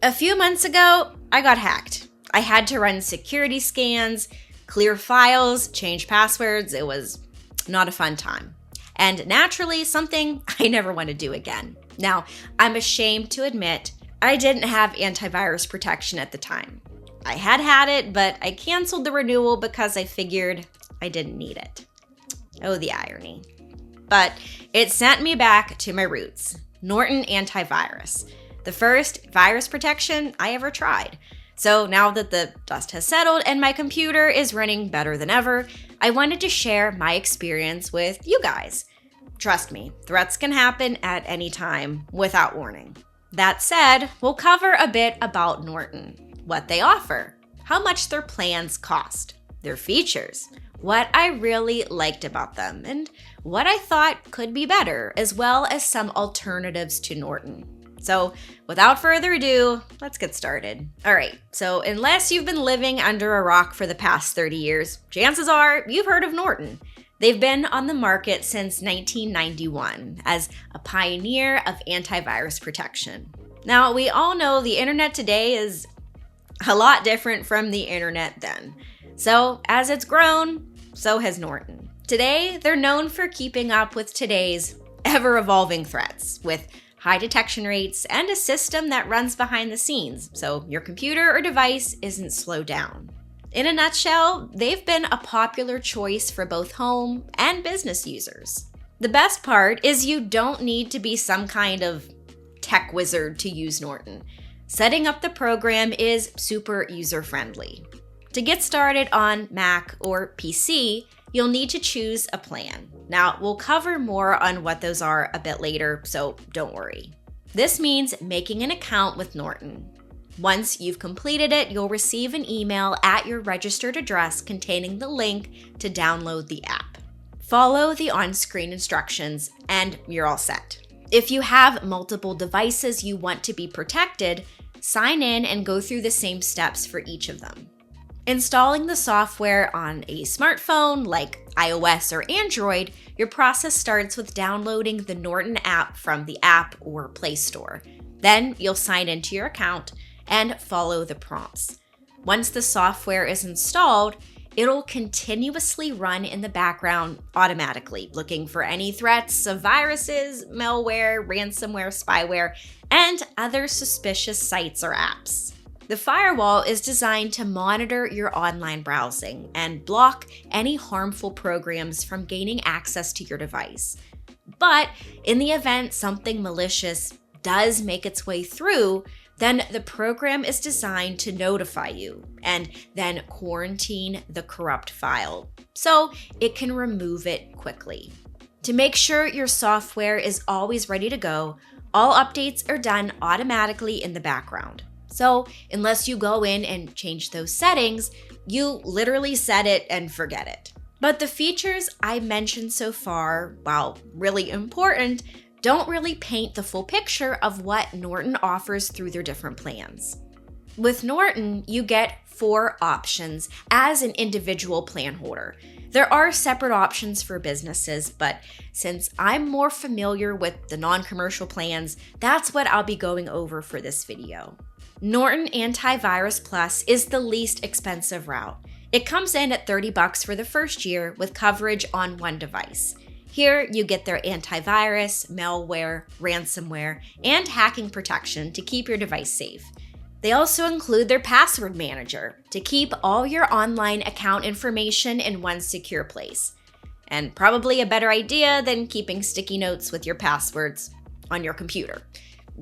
A few months ago, I got hacked. I had to run security scans, clear files, change passwords. It was not a fun time. And naturally, something I never want to do again. Now, I'm ashamed to admit I didn't have antivirus protection at the time. I had it, but I canceled the renewal because I figured I didn't need it. Oh, the irony. But it sent me back to my roots, Norton Antivirus, the first virus protection I ever tried. So now that the dust has settled and my computer is running better than ever, I wanted to share my experience with you guys. Trust me, threats can happen at any time without warning. That said, we'll cover a bit about Norton, what they offer, how much their plans cost, their features, what I really liked about them, and what I thought could be better, as well as some alternatives to Norton. So without further ado, let's get started. All right, so unless you've been living under a rock for the past 30 years, chances are you've heard of Norton. They've been on the market since 1991 as a pioneer of antivirus protection. Now, we all know the internet today is a lot different from the internet then. So as it's grown, so has Norton. Today, they're known for keeping up with today's ever-evolving threats with high detection rates and a system that runs behind the scenes, so your computer or device isn't slowed down. In a nutshell, they've been a popular choice for both home and business users. The best part is you don't need to be some kind of tech wizard to use Norton. Setting up the program is super user-friendly. To get started on Mac or PC, you'll need to choose a plan. Now, we'll cover more on what those are a bit later, so don't worry. This means making an account with Norton. Once you've completed it, you'll receive an email at your registered address containing the link to download the app. Follow the on-screen instructions and you're all set. If you have multiple devices you want to be protected, sign in and go through the same steps for each of them. Installing the software on a smartphone like iOS or Android, your process starts with downloading the Norton app from the App or Play Store. Then you'll sign into your account and follow the prompts. Once the software is installed, it'll continuously run in the background automatically, looking for any threats of viruses, malware, ransomware, spyware, and other suspicious sites or apps. The firewall is designed to monitor your online browsing and block any harmful programs from gaining access to your device. But in the event something malicious does make its way through, then the program is designed to notify you and then quarantine the corrupt file so it can remove it quickly. To make sure your software is always ready to go, all updates are done automatically in the background. So unless you go in and change those settings, you literally set it and forget it. But the features I mentioned so far, while really important, don't really paint the full picture of what Norton offers through their different plans. With Norton, you get 4 options as an individual plan holder. There are separate options for businesses, but since I'm more familiar with the non-commercial plans, that's what I'll be going over for this video. Norton Antivirus Plus is the least expensive route. It comes in at $30 for the first year with coverage on one device. Here, you get their antivirus, malware, ransomware, and hacking protection to keep your device safe. They also include their password manager to keep all your online account information in one secure place. And probably a better idea than keeping sticky notes with your passwords on your computer.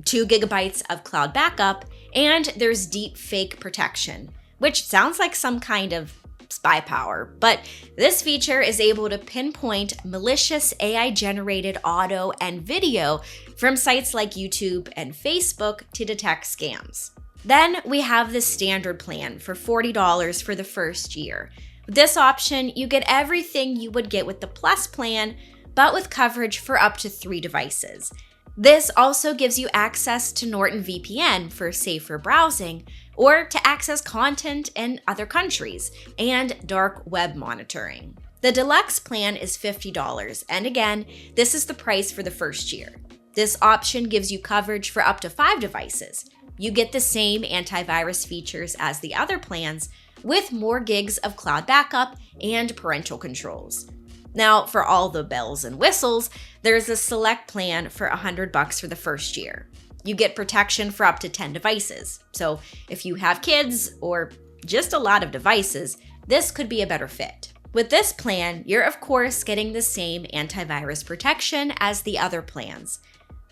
2 gigabytes of cloud backup, and there's deep fake protection, which sounds like some kind of spy power, but this feature is able to pinpoint malicious AI-generated audio and video from sites like YouTube and Facebook to detect scams. Then we have the standard plan for $40 for the first year. With this option, you get everything you would get with the Plus plan, but with coverage for up to 3 devices. This also gives you access to Norton VPN for safer browsing, or to access content in other countries, and dark web monitoring. The deluxe plan is $50, and again, this is the price for the first year. This option gives you coverage for up to 5 devices, you get the same antivirus features as the other plans with more gigs of cloud backup and parental controls. Now, for all the bells and whistles, there's a select plan for $100 for the first year. You get protection for up to 10 devices. So if you have kids or just a lot of devices, this could be a better fit. With this plan, you're of course getting the same antivirus protection as the other plans,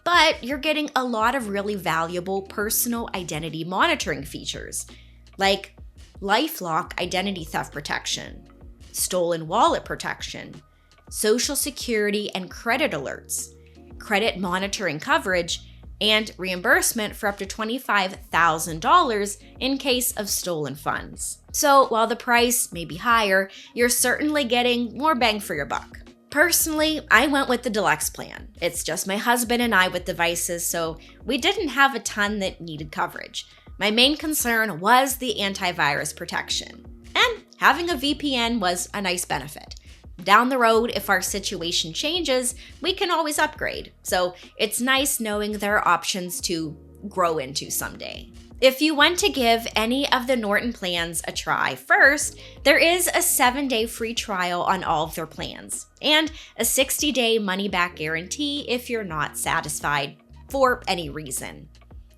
but you're getting a lot of really valuable personal identity monitoring features, like LifeLock identity theft protection, stolen wallet protection, social security and credit alerts, credit monitoring coverage, and reimbursement for up to $25,000 in case of stolen funds. So while the price may be higher, you're certainly getting more bang for your buck. Personally, I went with the deluxe plan. It's just my husband and I with devices, so we didn't have a ton that needed coverage. My main concern was the antivirus protection, and having a VPN was a nice benefit. Down the road, if our situation changes, we can always upgrade. So it's nice knowing there are options to grow into someday. If you want to give any of the Norton plans a try first, there is a 7-day free trial on all of their plans and a 60-day money-back guarantee if you're not satisfied for any reason.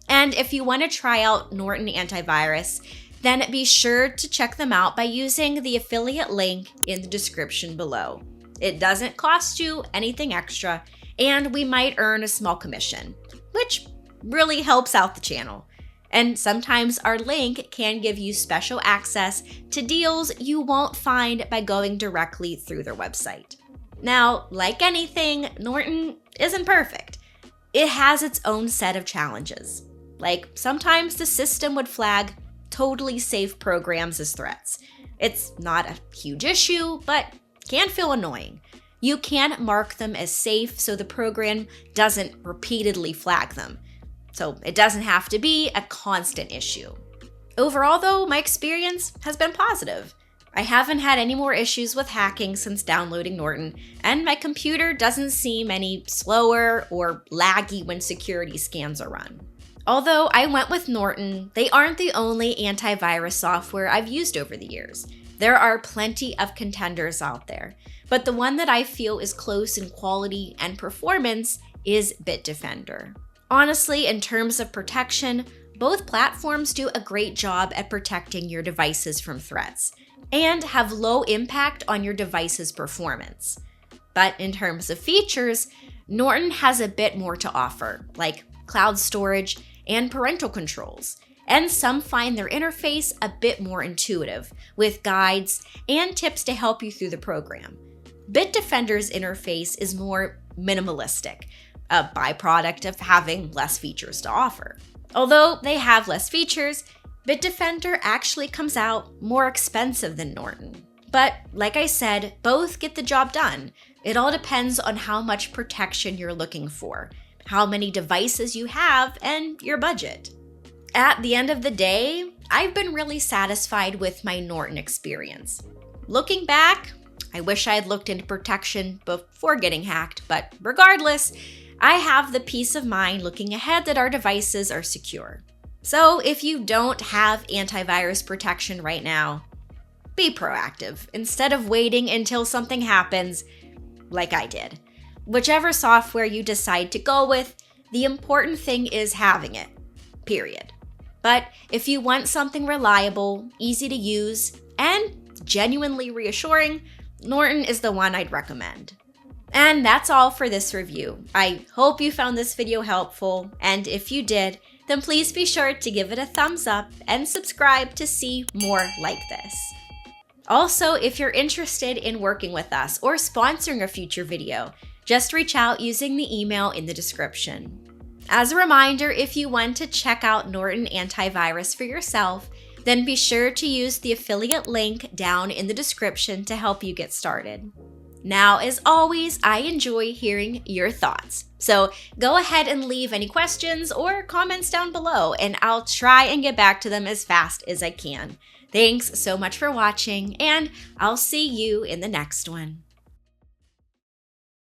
And if you want to try out Norton Antivirus, then be sure to check them out by using the affiliate link in the description below. It doesn't cost you anything extra, and we might earn a small commission, which really helps out the channel. And sometimes our link can give you special access to deals you won't find by going directly through their website. Now, like anything, Norton isn't perfect. It has its own set of challenges. Like, sometimes the system would flag totally safe programs as threats. It's not a huge issue, but can feel annoying. You can mark them as safe so the program doesn't repeatedly flag them. So it doesn't have to be a constant issue. Overall though, my experience has been positive. I haven't had any more issues with hacking since downloading Norton, and my computer doesn't seem any slower or laggy when security scans are run. Although I went with Norton, they aren't the only antivirus software I've used over the years. There are plenty of contenders out there, but the one that I feel is close in quality and performance is Bitdefender. Honestly, in terms of protection, both platforms do a great job at protecting your devices from threats and have low impact on your device's performance. But in terms of features, Norton has a bit more to offer, like cloud storage and parental controls, and some find their interface a bit more intuitive, with guides and tips to help you through the program. Bitdefender's interface is more minimalistic, a byproduct of having less features to offer. Although they have less features, Bitdefender actually comes out more expensive than Norton. But like I said, both get the job done. It all depends on how much protection you're looking for, how many devices you have, and your budget. At the end of the day, I've been really satisfied with my Norton experience. Looking back, I wish I had looked into protection before getting hacked, but regardless, I have the peace of mind looking ahead that our devices are secure. So if you don't have antivirus protection right now, be proactive instead of waiting until something happens like I did. Whichever software you decide to go with, the important thing is having it, period. But if you want something reliable, easy to use, and genuinely reassuring, Norton is the one I'd recommend. And that's all for this review. I hope you found this video helpful, and if you did, then please be sure to give it a thumbs up and subscribe to see more like this. Also, if you're interested in working with us or sponsoring a future video, just reach out using the email in the description. As a reminder, if you want to check out Norton Antivirus for yourself, then be sure to use the affiliate link down in the description to help you get started. Now, as always, I enjoy hearing your thoughts. So go ahead and leave any questions or comments down below, and I'll try and get back to them as fast as I can. Thanks so much for watching, and I'll see you in the next one.